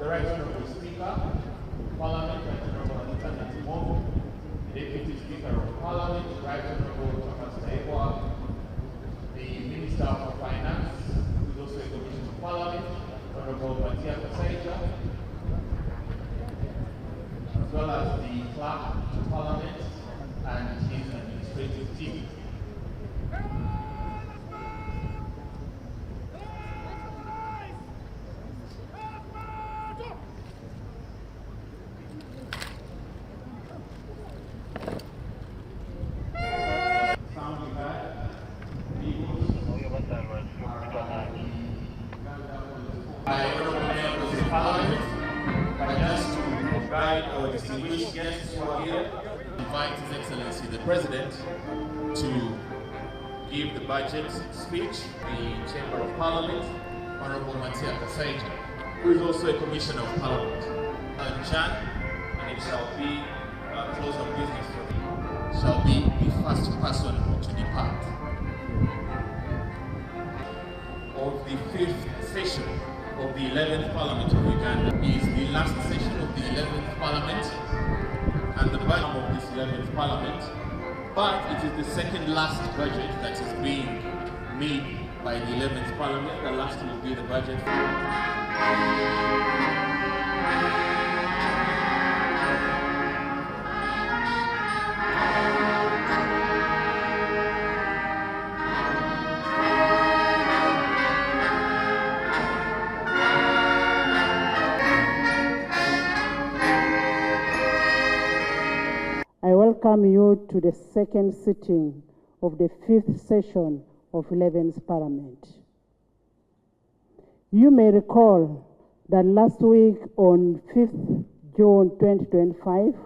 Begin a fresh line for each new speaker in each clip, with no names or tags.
The Right Honourable Speaker of Parliament, Right Honourable Anita Nantimogu, the Deputy Speaker of Parliament, Right Honourable Thomas Taiwa, the Minister for Finance, who is also a Commissioner of Parliament, Honourable Matia Kasaija, as well as the Clerk of Parliament and his administrative team. Our distinguished guests who are here, invite His Excellency the President to give the budget speech. The Chamber of Parliament, Honourable Matia Kasaija, who is also a Commissioner of Parliament, Chan, and it shall be close of business for him, shall be the first person to depart. Of the 5th session of the 11th Parliament of Uganda is the last session of the 11th Parliament and the budget of this 11th Parliament, but it is the second last budget that is being made by the 11th Parliament. The last will be the budget.
I welcome you to the second sitting of the 5th session of 11th Parliament. You may recall that last week on 5th June 2025,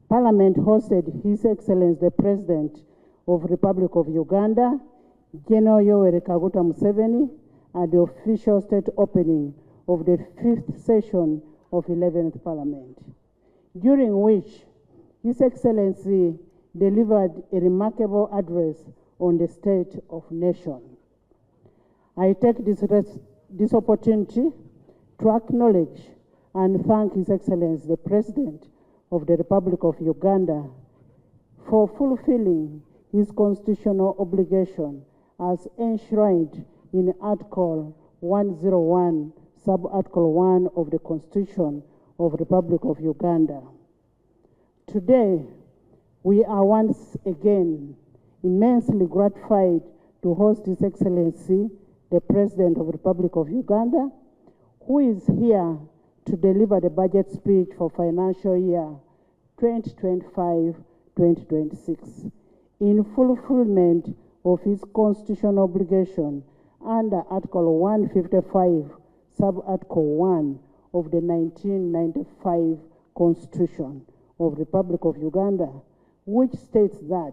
Parliament hosted His Excellency the President of the Republic of Uganda, General Yoweri Kaguta Museveni, at the official state opening of the 5th session of 11th Parliament, during which His Excellency delivered a remarkable address on the state of nation. I take this opportunity to acknowledge and thank His Excellency the President of the Republic of Uganda for fulfilling his constitutional obligation as enshrined in Article 101, Sub-Article 1 of the Constitution of the Republic of Uganda. Today, we are once again immensely gratified to host His Excellency, the President of the Republic of Uganda, who is here to deliver the budget speech for financial year 2025-2026 in fulfillment of his constitutional obligation under Article 155, Sub-Article 1 of the 1995 Constitution of the Republic of Uganda, which states that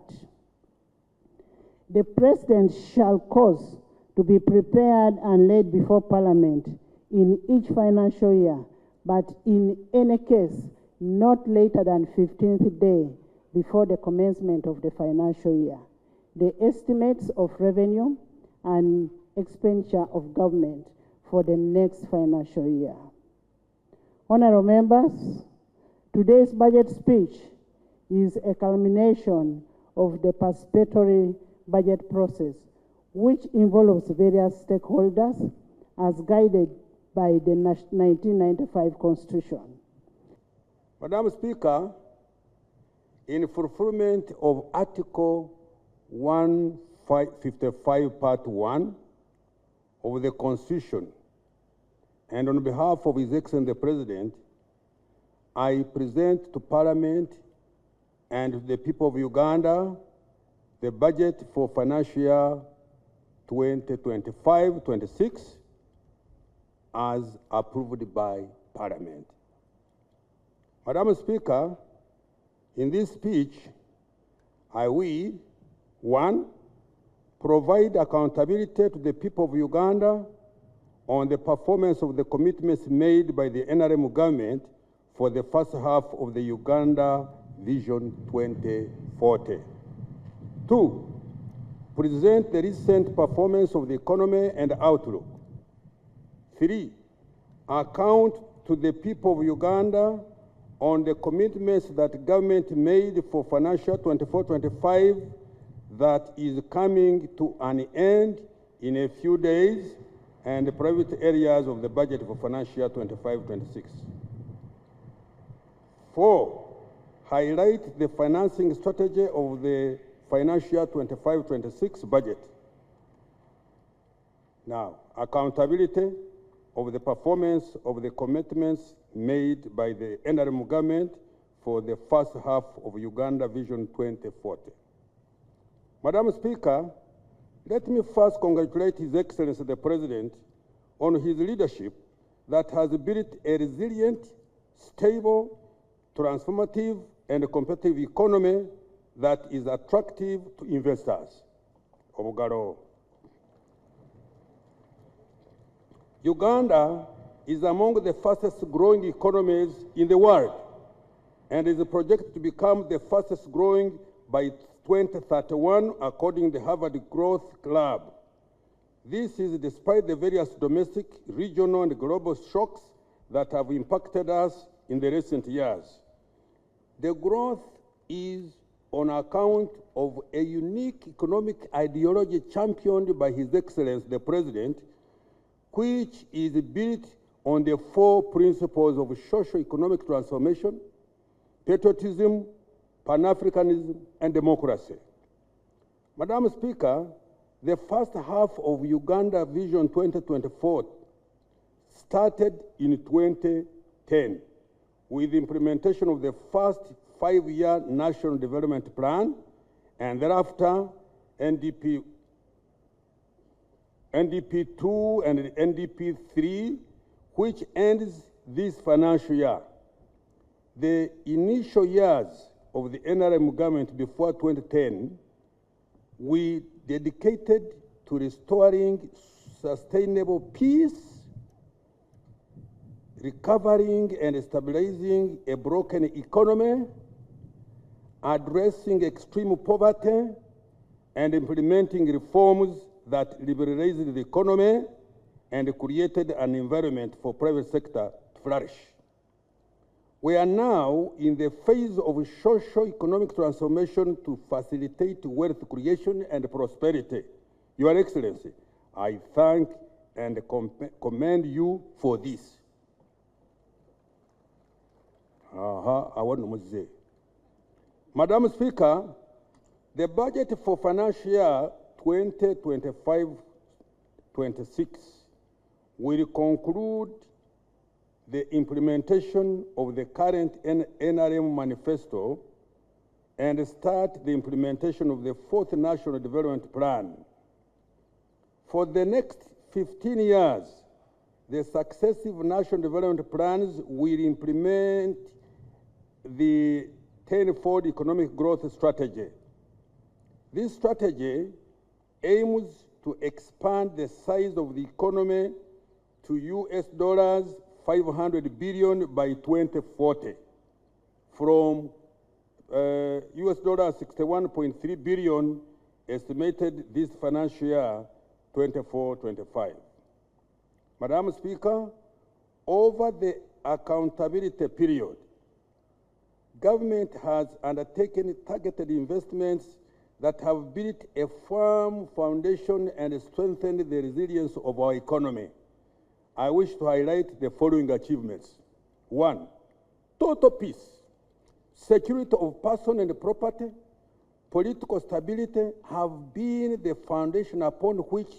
the President shall cause to be prepared and laid before Parliament in each financial year, but in any case not later than 15th day before the commencement of the financial year, the estimates of revenue and expenditure of government for the next financial year. Honourable members, today's budget speech is a culmination of the participatory budget process, which involves various stakeholders as guided by the 1995 Constitution.
Madam Speaker, in fulfillment of Article 155, Part 1 of the Constitution, and on behalf of His Excellency the President, I present to Parliament and the people of Uganda the budget for financial year 2025-26 as approved by Parliament. Madam Speaker, in this speech, I will, 1, provide accountability to the people of Uganda on the performance of the commitments made by the NRM government for the first half of the Uganda Vision 2040. 2, present the recent performance of the economy and outlook. 3, account to the people of Uganda on the commitments that government made for financial 24-25 that is coming to an end in a few days, and the private areas of the budget for financial 25-26. 4, highlight the financing strategy of the financial 25-26 budget. Now, accountability of the performance of the commitments made by the NRM government for the first half of Uganda Vision 2040. Madam Speaker, let me first congratulate His Excellency the President on his leadership that has built a resilient, stable, transformative, and competitive economy that is attractive to investors. Obugalo. Uganda is among the fastest growing economies in the world and is projected to become the fastest growing by 2031, according to the Harvard Growth Club. This is despite the various domestic, regional, and global shocks that have impacted us in the recent years. The growth is on account of a unique economic ideology championed by His Excellency the President, which is built on the 4 principles of socio-economic transformation, patriotism, Pan-Africanism, and democracy. Madam Speaker, the first half of Uganda Vision 2024 started in 2010 with the implementation of the first 5-year National Development Plan, and thereafter NDP 2 and NDP 3, which ends this financial year. The initial years of the NRM government before 2010, we dedicated to restoring sustainable peace, recovering and stabilizing a broken economy, addressing extreme poverty, and implementing reforms that liberalized the economy and created an environment for private sector to flourish. We are now in the phase of socio-economic transformation to facilitate wealth creation and prosperity. Your Excellency, I thank and commend you for this. Madam Speaker, the budget for financial year 2025-26 will conclude the implementation of the current NRM manifesto and start the implementation of the 4th National Development Plan. For the next 15 years, the successive national development plans will implement the 10-fold economic growth strategy. This strategy aims to expand the size of the economy to US$ 500 billion by 2040, from US$ 61.3 billion estimated this financial year 24-25. Madam Speaker, over the accountability period, government has undertaken targeted investments that have built a firm foundation and strengthened the resilience of our economy. I wish to highlight the following achievements. 1, total peace, security of person and property, political stability have been the foundation upon which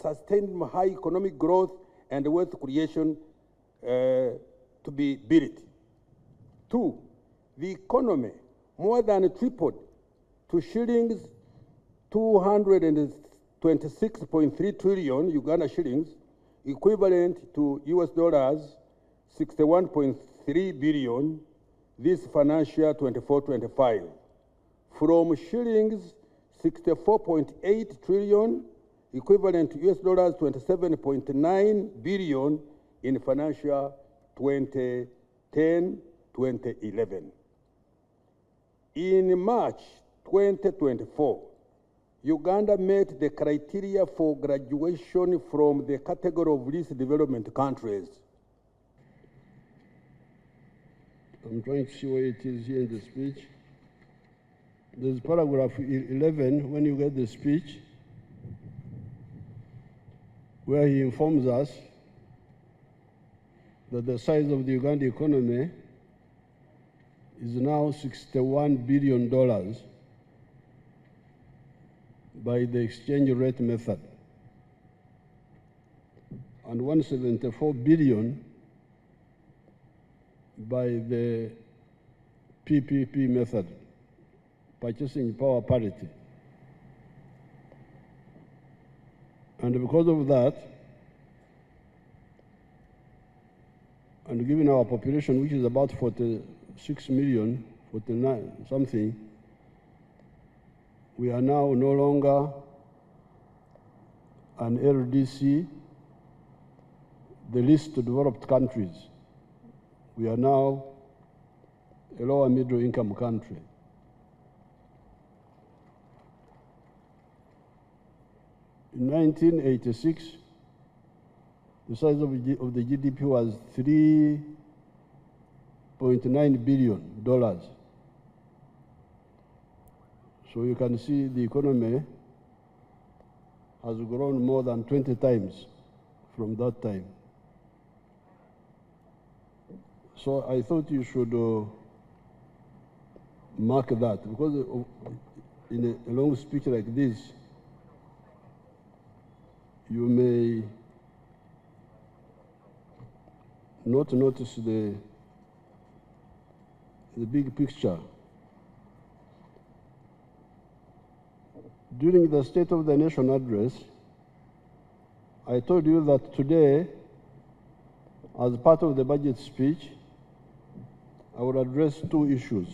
sustained high economic growth and wealth creation to be built. 2, the economy more than tripled to shillings 226.3 trillion Uganda shillings, equivalent to US$ 61.3 billion this financial year 24-25, from shillings 64.8 trillion, equivalent to US$ 27.9 billion in financial 2010-2011. In March 2024, Uganda met the criteria for graduation from the category of least development countries.
I'm trying to see where it is here in the speech. There's paragraph 11 when you get the speech, where he informs us that the size of the Uganda economy is now $61 billion by the exchange rate method, and $174 billion by the PPP method, purchasing power parity. And because of that, and given our population, which is about 46 million, 49 something, we are now no longer an LDC, the least developed countries. We are now a lower middle income country. In 1986, the size of the GDP was $3.9 billion. So you can see the economy has grown more than 20 times from that time. So I thought you should mark that, because in a long speech like this, you may not notice the big picture. During the State of the Nation address, I told you that today, as part of the budget speech, I will address two issues.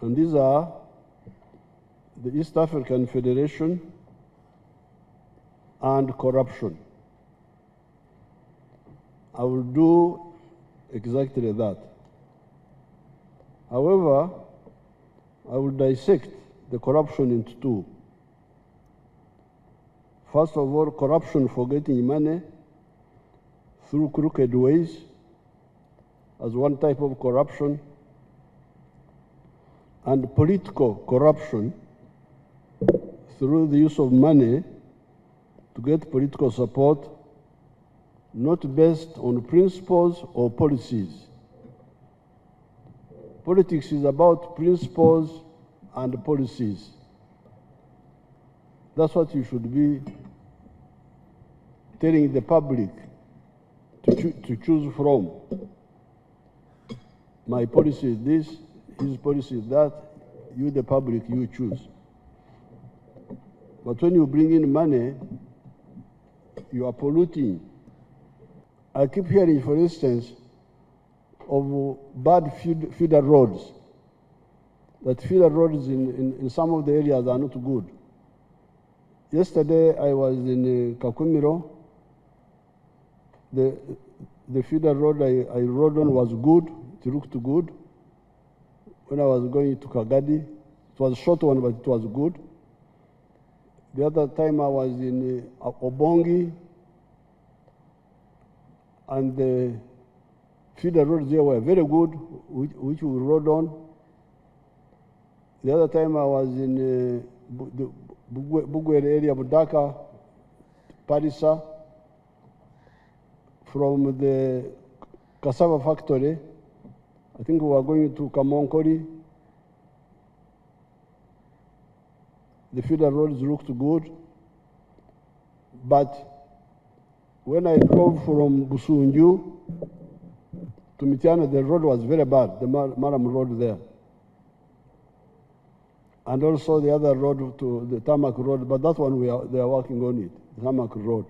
And these are the East African Federation and corruption. I will do exactly that. However, I will dissect the corruption into two. First of all, corruption for getting money through crooked ways as one type of corruption, and political corruption through the use of money to get political support, not based on principles or policies. Politics is about principles and policies. That's what you should be telling the public to choose from. My policy is this, his policy is that, you the public, you choose. But when you bring in money, you are polluting. I keep hearing, for instance, of bad feeder roads, that feeder roads in some of the areas are not good. Yesterday I was in Kakumiro. The feeder road I rode on was good, it looked good. When I was going to Kagadi, it was a short one, but it was good. The other time I was in Obongi, and the feeder roads there were very good, which we rode on. The other time I was in the Bugwere area, Budaka, Parisa, from the cassava factory. I think we were going to Kamonkori. The feeder roads looked good, but when I drove from Busunju to Mitiana, the road was very bad, the Maram road there. And also the other road to the Tarmac road, but that one they are working on it, the Tarmac road.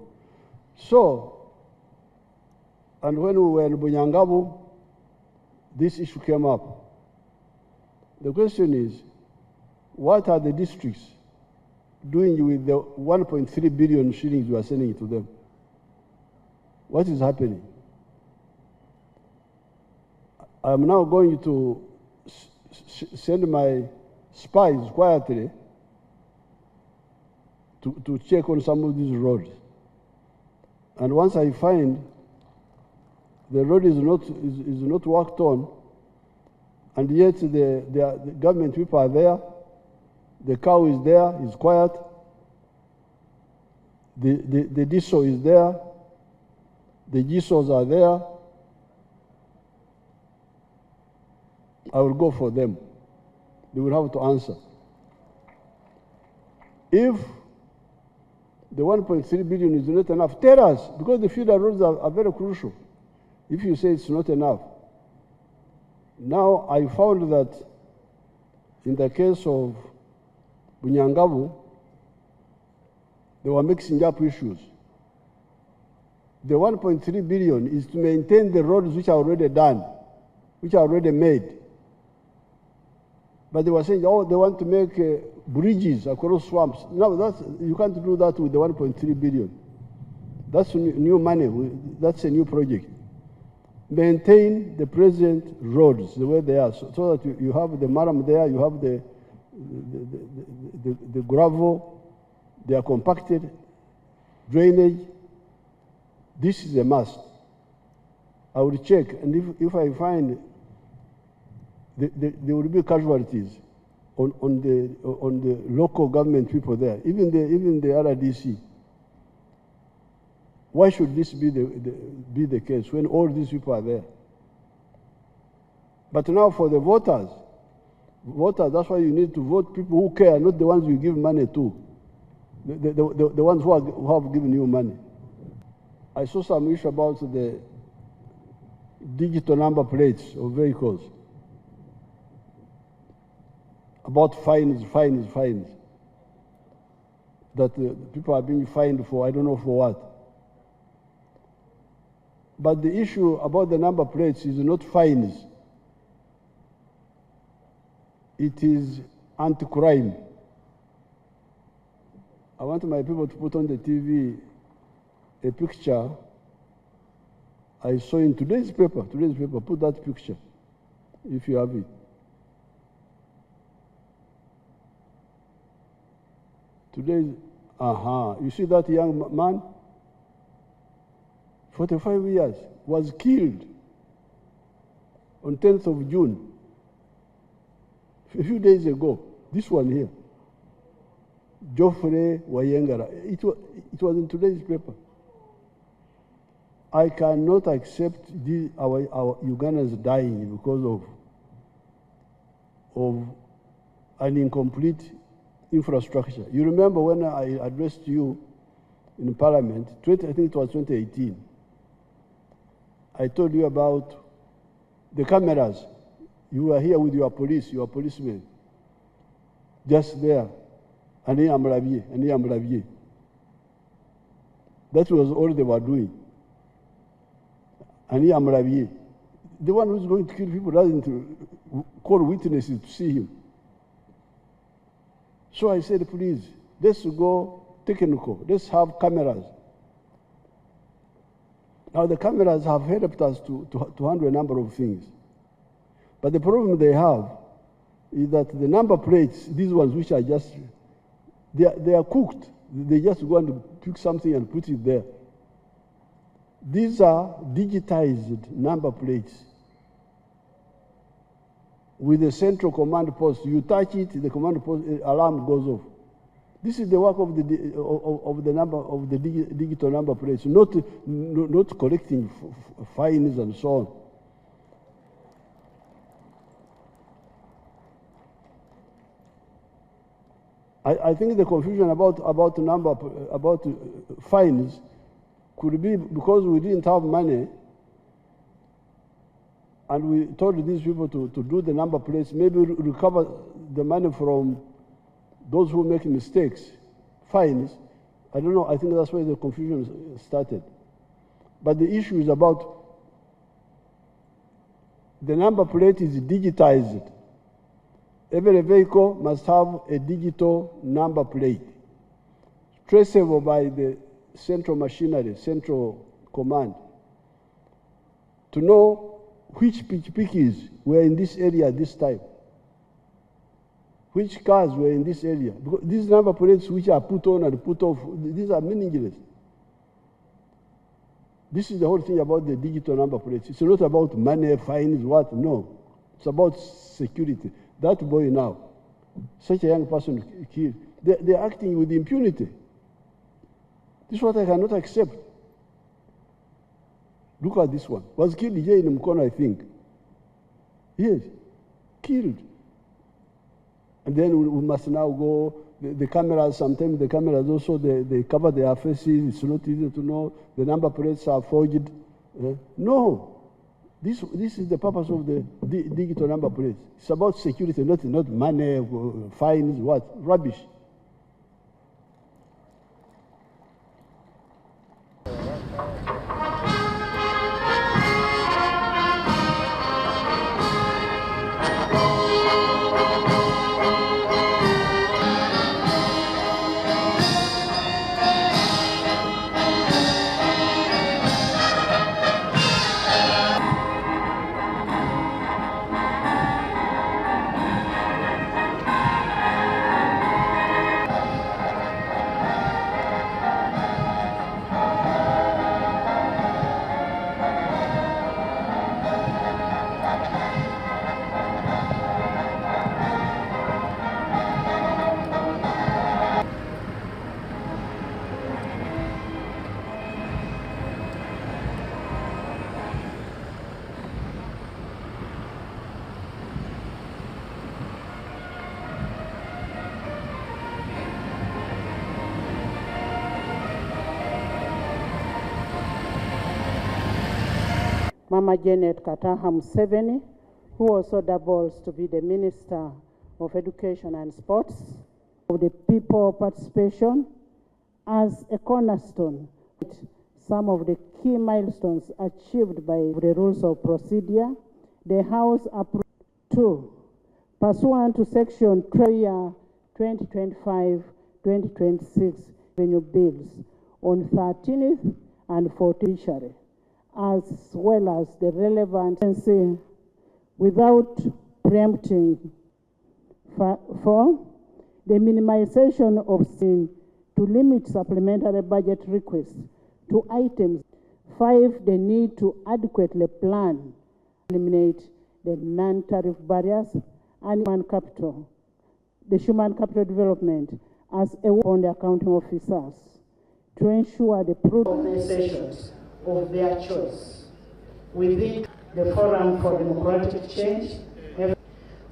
So, and when we were in Bunyangabu, this issue came up. The question is, what are the districts doing with the 1.3 billion shillings we are sending to them? What is happening? I'm now going to send my spies quietly to check on some of these roads. And once I find The road is not worked on, and yet the government people are there. The cow is there, is quiet. The diesel is there. The GSOs are there. I will go for them. They will have to answer. If the 1.3 billion is not enough, tell us, because the feeder roads are very crucial. If you say it's not enough. Now, I found that in the case of Bunyangabu, they were mixing up issues. The 1.3 billion is to maintain the roads which are already done, which are already made. But they were saying, oh, they want to make bridges across swamps. No, you can't do that with the 1.3 billion. That's new money. That's a new project. Maintain the present roads the way they are, so that you have the maram there, you have the gravel, they are compacted, drainage. This is a must. I will check, and if I find there will be casualties on the local government people there, even the RDC. Why should this be the case when all these people are there? But now for the voters, that's why you need to vote people who care, not the ones you give money to, the ones who have given you money. I saw some issue about the digital number plates of vehicles, about fines, that people are being fined for, I don't know for what. But the issue about the number plates is not fines. It is anti-crime. I want my people to put on the TV a picture I saw in today's paper. Put that picture, if you have it. You see that young man? 45 years, was killed on 10th of June, a few days ago. This one here, Geoffrey Wayengara. It was in today's paper. I cannot accept our Ugandans dying because of an incomplete infrastructure. You remember when I addressed you in Parliament, I think it was 2018, I told you about the cameras. You were here with your policemen, just there, and Amravie. That was all they were doing. And Amravie, the one who's going to kill people doesn't call witnesses to see him. So I said, please, let's go technical. Let's have cameras. Now, the cameras have helped us to handle a number of things. But the problem they have is that the number plates, these ones which are just, they are cooked. They just go and pick something and put it there. These are digitized number plates. With the central command post, you touch it, the command post alarm goes off. This is the work of the digital number plates, not collecting fines and so on. I think the confusion about fines could be because we didn't have money, and we told these people to do the number plates, maybe recover the money from those who make mistakes, fines. I don't know, I think that's where the confusion started. But the issue is about the number plate is digitized. Every vehicle must have a digital number plate, traceable by the central machinery, central command, to know which pikipikis were in this area at this time, which cars were in this area. Because these number plates which are put on and put off, these are meaningless. This is the whole thing about the digital number plates. It's not about money, fines, what, no. It's about security. That boy now, such a young person killed, they're acting with impunity. This is what I cannot accept. Look at this one. Was killed here in Mkono, I think. Yes, killed. And then we must now go, the cameras, sometimes the cameras also, they cover their faces. It's not easy to know. The number plates are forged. No. This is the purpose of the digital number plates. It's about security, not money, fines, what? Rubbish.
Mama Janet Kataha Museveni, who also doubles to be the Minister of Education and Sports, of the people participation as a cornerstone. Some of the key milestones achieved by the rules of procedure, the House approved 2, pursuant to Section 2025-2026 revenue bills on 13th and 14th, as well as the relevant agency, without preempting. 4, the minimization of sin to limit supplementary budget requests to items. 5, the need to adequately plan, eliminate the non-tariff barriers and human capital, the human capital development as a on the accounting officers to ensure the prudent organizations of their choice within the Forum for Democratic Change.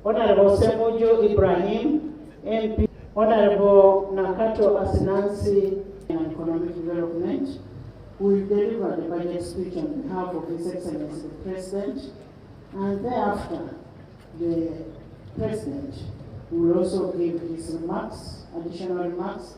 Honorable Semojo Ibrahim, MP, Honorable Nakato Asinansi, and Economic Development, will deliver the budget speech on behalf of His Excellency the President, and thereafter the President will also give his remarks, additional remarks,